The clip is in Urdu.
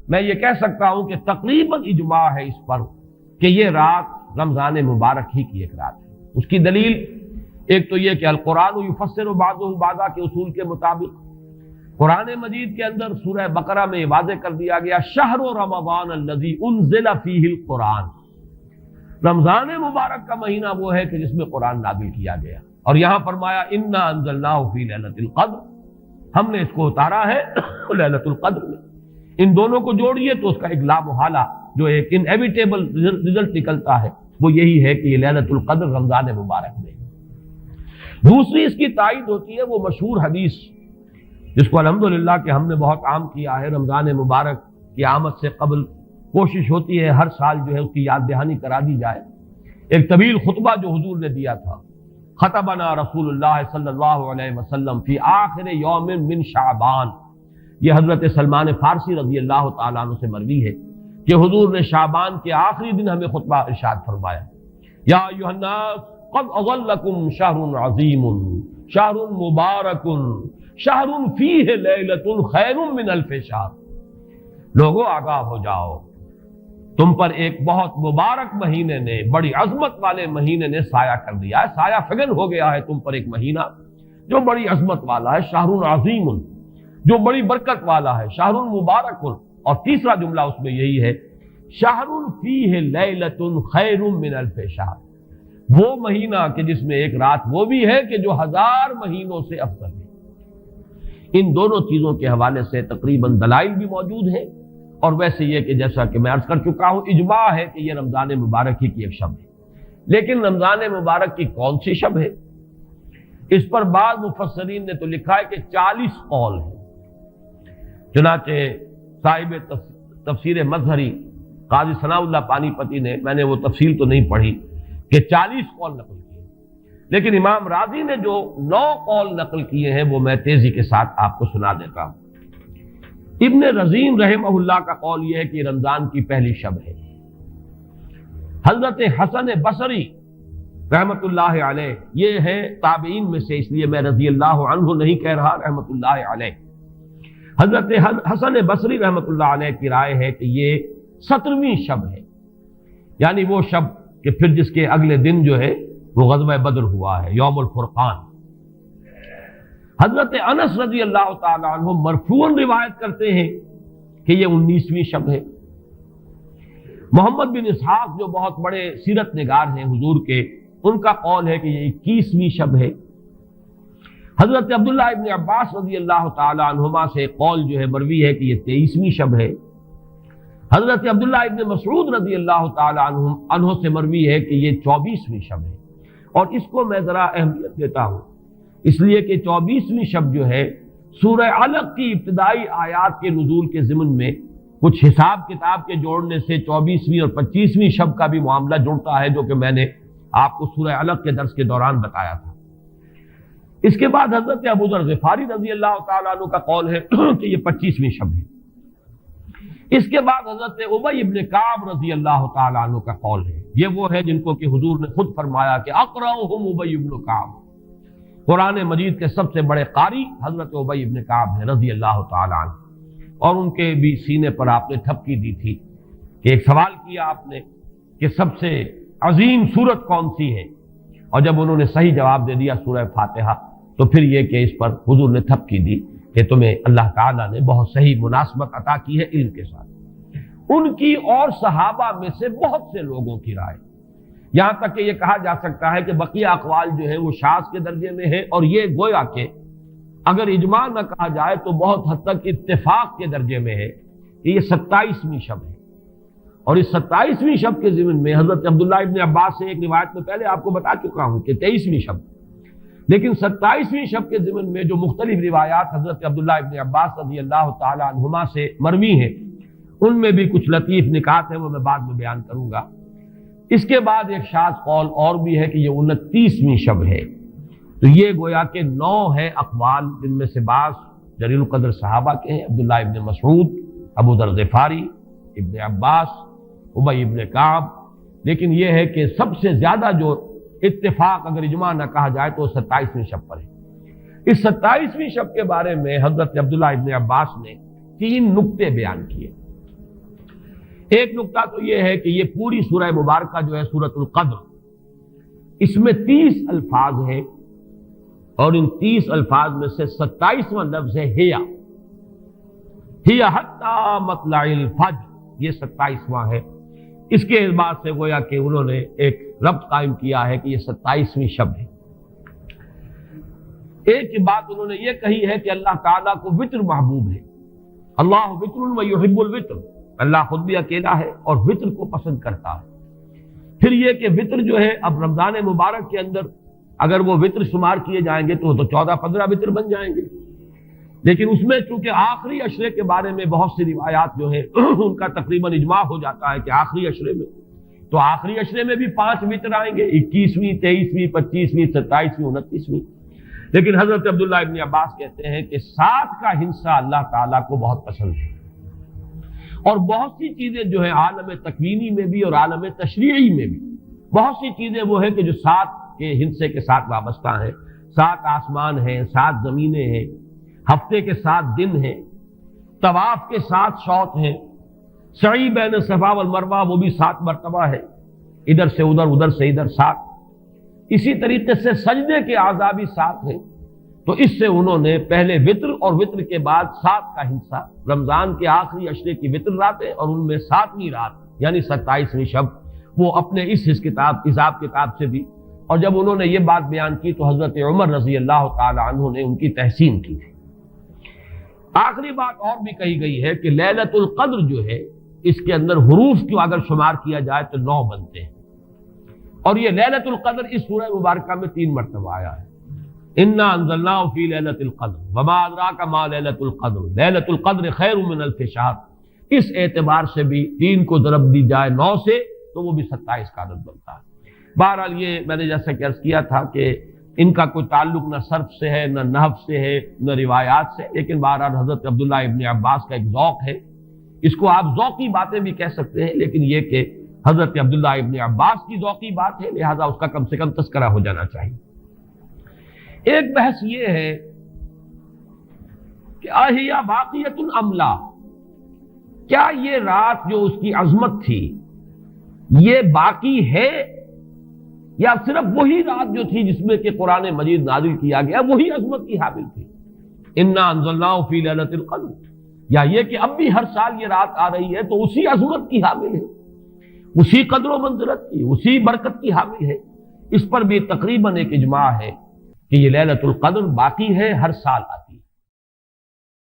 میں یہ کہہ سکتا ہوں کہ تقریباً اجماع ہے اس پر کہ یہ رات رمضان مبارک ہی کی ایک رات ہے۔ اس کی دلیل ایک تو یہ کہ القرآن یفسر بعضہ بعضا کے اصول کے مطابق قرآن مجید کے اندر سورہ بقرہ میں یہ واضح کر دیا گیا شہر رمضان الذی انزل فیہ القرآن، رمضان مبارک کا مہینہ وہ ہے کہ جس میں قرآن نازل کیا گیا، اور یہاں فرمایا انا انزلناہ فی لیلۃ القدر، ہم نے اس کو اتارا ہے لیلۃ القدر میں۔ ان دونوں کو جوڑیے تو اس کا ایک لا محالہ جو ایک انیویٹیبل رزلٹ نکلتا ہے وہ یہی ہے کہ یہ لیلۃ القدر رمضان مبارک میں۔ دوسری اس کی تائید ہوتی ہے وہ مشہور حدیث جس کو الحمدللہ کہ ہم نے بہت عام کیا ہے، رمضان مبارک کی آمد سے قبل کوشش ہوتی ہے ہر سال جو ہے اس کی یاد دہانی کرا دی جائے۔ ایک طویل خطبہ جو حضور نے دیا تھا، خطبنا رسول اللہ صلی اللہ علیہ وسلم فی آخر یوم من شعبان، یہ حضرت سلمان فارسی رضی اللہ تعالیٰ عنہ سے مروی ہے کہ حضور نے شعبان کے آخری دن ہمیں خطبہ ارشاد فرمایا، یا ایھا الناس قد اظلکم شہر عظیم شہر مبارک شہر فیہ لیلۃ خیر من الف شہر، لوگوں آگاہ ہو جاؤ، تم پر ایک بہت مبارک مہینے نے، بڑی عظمت والے مہینے نے سایہ کر دیا ہے، سایہ فگن ہو گیا ہے تم پر ایک مہینہ جو بڑی عظمت والا ہے، شہر عظیم جو بڑی برکت والا ہے، شہر مبارک، اور تیسرا جملہ اس میں یہی ہے شہر فیہ لیلۃ خیر من الف شہر، وہ مہینہ کہ جس میں ایک رات وہ بھی ہے کہ جو 1000 مہینوں سے افضل ہے۔ ان دونوں چیزوں کے حوالے سے تقریباً دلائل بھی موجود ہیں، اور ویسے یہ کہ جیسا کہ میں عرض کر چکا ہوں اجماع ہے کہ یہ رمضان مبارک ہی کی ایک شب ہے۔ لیکن رمضان مبارک کی کون سی شب ہے؟ اس پر بعض مفسرین نے تو لکھا ہے کہ 40 قول ہیں۔ چنانچہ صاحب تفسیر مظہری قاضی ثناء اللہ پانی پتی نے، میں نے وہ تفصیل تو نہیں پڑھی، کہ 40 قول نقل کیے، لیکن امام راضی نے جو 9 قول نقل کیے ہیں وہ میں تیزی کے ساتھ آپ کو سنا دیتا ہوں۔ ابن رزین رحمہ اللہ کا قول یہ ہے کہ رمضان کی پہلی شب ہے۔ حضرت حسن بصری رحمت اللہ علیہ یہ ہے تابعین میں سے، اس لیے میں رضی اللہ عنہ نہیں کہہ رہا، رحمت اللہ علیہ۔ حضرت حسن بصری رحمت اللہ علیہ کی رائے ہے کہ یہ 17ویں شب ہے، یعنی وہ شب کہ پھر جس کے اگلے دن جو ہے وہ غزوہ بدر ہوا ہے، یوم الفرقان۔ حضرت انس رضی اللہ تعالی عنہ مرفوعاً روایت کرتے ہیں کہ یہ 19ویں شب ہے۔ محمد بن اسحاق جو بہت بڑے سیرت نگار ہیں حضور کے، ان کا قول ہے کہ یہ 21ویں شب ہے۔ حضرت عبداللہ ابن عباس رضی اللہ تعالی عنہما سے قول جو ہے مروی ہے کہ یہ 23ویں شب ہے۔ حضرت عبداللہ ابن مسعود رضی اللہ تعالی عنہ سے مروی ہے کہ یہ 24ویں شب ہے، اور اس کو میں ذرا اہمیت دیتا ہوں اس لیے کہ 24ویں شب جو ہے سورہ علق کی ابتدائی آیات کے نزول کے ضمن میں کچھ حساب کتاب کے جوڑنے سے 24ویں اور 25ویں شب کا بھی معاملہ جڑتا ہے، جو کہ میں نے آپ کو سورہ علق کے درس کے دوران بتایا تھا۔ اس کے بعد حضرت ابو ذر غفاری رضی اللہ تعالیٰ عنہ کا قول ہے کہ یہ 25ویں شب ہے۔ اس کے بعد حضرت ابی ابن کعب رضی اللہ تعالیٰ عنہ کا قول ہے، یہ وہ ہے جن کو کہ حضور نے خود فرمایا کہ اقرأہم ابی ابن کعب، قرآن مجید کے سب سے بڑے قاری حضرت ابی ابن کعب ہیں رضی اللہ تعالیٰ عنہ، اور ان کے بھی سینے پر آپ نے تھپکی دی تھی کہ ایک سوال کیا آپ نے کہ سب سے عظیم سورت کون سی ہے، اور جب انہوں نے صحیح جواب دے دیا سورہ فاتحہ، تو پھر یہ کہ اس پر حضور نے تھپکی دی کہ تمہیں اللہ تعالیٰ نے بہت صحیح مناسبت عطا کی ہے علم کے ساتھ۔ ان کی اور صحابہ میں سے بہت سے لوگوں کی رائے، یہاں تک کہ یہ کہا جا سکتا ہے کہ بقیہ اقوال جو ہیں وہ شاذ کے درجے میں ہیں، اور یہ گویا کہ اگر اجماع نہ کہا جائے تو بہت حد تک اتفاق کے درجے میں ہے کہ یہ 27ویں شب ہے۔ اور اس 27ویں شب کے ضمن میں حضرت عبداللہ ابن عباس سے ایک روایت میں پہلے آپ کو بتا چکا ہوں کہ 23ویں شب، لیکن 27ویں شب کے ضمن میں جو مختلف روایات حضرت عبداللہ ابن عباس رضی اللہ تعالی عنہما سے مروی ہیں، ان میں بھی کچھ لطیف نکات ہیں، وہ میں بعد میں بیان کروں گا۔ اس کے بعد ایک شاذ قول اور بھی ہے کہ یہ 29ویں شب ہے۔ تو یہ گویا کہ 9 ہے اقوال، جن میں سے بعض جلیل القدر صحابہ کے ہیں، عبداللہ ابن مسعود، ابو ذر غفاری، ابن عباس، ابی ابن کعب، لیکن یہ ہے کہ سب سے زیادہ جو اتفاق اگر اجماع نہ کہا جائے تو 27ویں شب پر ہے۔ اس 27ویں شب کے بارے میں حضرت عبداللہ ابن عباس نے 3 نکتے بیان کیے۔ ایک نقطہ تو یہ ہے کہ یہ پوری سورہ مبارکہ جو ہے سورۃ القدر، اس میں 30 الفاظ ہیں، اور ان 30 الفاظ میں سے 27واں لفظ ہے ہیا حتی مطلع الفجر، یہ 27واں ہے۔ اس کے اعتبار سے گویا کہ انہوں نے ایک ربط قائم کیا ہے کہ یہ 27ویں شب ہے۔ ایک بات انہوں نے یہ کہی ہے کہ اللہ تعالیٰ کو وطر محبوب ہے، اللہ وطر و یحب الوطر، اللہ خود بھی اکیلا ہے اور وطر کو پسند کرتا ہے۔ پھر یہ کہ وطر جو ہے اب رمضان مبارک کے اندر اگر وہ وطر شمار کیے جائیں گے تو 14-15 وطر بن جائیں گے، لیکن اس میں چونکہ آخری عشرے کے بارے میں بہت سی روایات جو ہیں ان کا تقریباً اجماع ہو جاتا ہے کہ آخری عشرے میں، تو آخری عشرے میں بھی 5 وطر آئیں گے، 21ویں، 23ویں، 25ویں، 27ویں، 29ویں۔ لیکن حضرت عبداللہ ابن عباس کہتے ہیں کہ 7 کا ہندسہ اللہ تعالیٰ کو بہت پسند ہے، اور بہت سی چیزیں جو ہیں عالم تکوینی میں بھی اور عالم تشریعی میں بھی بہت سی چیزیں وہ ہیں کہ جو 7 کے ہندسے کے ساتھ وابستہ ہیں۔ 7 آسمان ہیں، 7 زمینیں ہیں، ہفتے کے 7 دن ہیں، طواف کے 7 شوط ہیں، سعی بین صفا والمروہ وہ بھی 7 مرتبہ ہے، ادھر سے ادھر، ادھر سے ادھر 7۔ اسی طریقے سے سجدے کے اعضاء بھی 7 ہیں، تو اس سے انہوں نے پہلے وطر اور وطر کے بعد 7 کا ہندسہ، رمضان کے آخری عشرے کی وطر راتیں اور ان میں 7ویں رات یعنی 27ویں شب، وہ اپنے اس حساب کتاب سے بھی۔ اور جب انہوں نے یہ بات بیان کی تو حضرت عمر رضی اللہ تعالی عنہ نے ان کی تحسین کی تھی۔ آخری بات اور بھی کہی گئی ہے کہ لیلۃ القدر جو ہے اس کے اندر حروف کو اگر شمار کیا جائے تو 9 بنتے ہیں، اور یہ لیلۃ القدر اس سورہ مبارکہ میں 3 مرتبہ آیا ہے۔ انا انزلناہ فی لیلۃ القدر وما ادراک ما لیلۃ القدر لیلۃ القدر خیر من الف شہر، اس اعتبار سے بھی 3 کو ضرب دی جائے 9 سے تو وہ بھی 27 کا عدد بنتا ہے۔ بہرحال یہ میں نے جیسا کہ عرض کیا تھا کہ ان کا کوئی تعلق نہ صرف سے ہے، نہ نحو سے ہے، نہ روایات سے، لیکن بہرحال حضرت عبداللہ ابن عباس کا ایک ذوق ہے، اس کو آپ ذوقی باتیں بھی کہہ سکتے ہیں، لیکن یہ کہ حضرت عبداللہ ابن عباس کی ذوقی بات ہے، لہذا اس کا کم سے کم تذکرہ ہو جانا چاہیے۔ ایک بحث یہ ہے کہ اہیا باقیۃ ام لا، کیا یہ رات جو اس کی عظمت تھی یہ باقی ہے یا صرف وہی رات جو تھی جس میں کہ قرآن مجید نازل کیا گیا وہی عظمت کی حامل تھی؟ انا انزلناہ فی لیلۃ القدر، یا یہ کہ اب بھی ہر سال یہ رات آ رہی ہے تو اسی عظمت کی حامل ہے، اسی قدر و منزلت کی، اسی برکت کی حامل ہے؟ اس پر بھی تقریباً ایک اجماع ہے کہ یہ لیلۃ القدر باقی ہے، ہر سال آتی ہے۔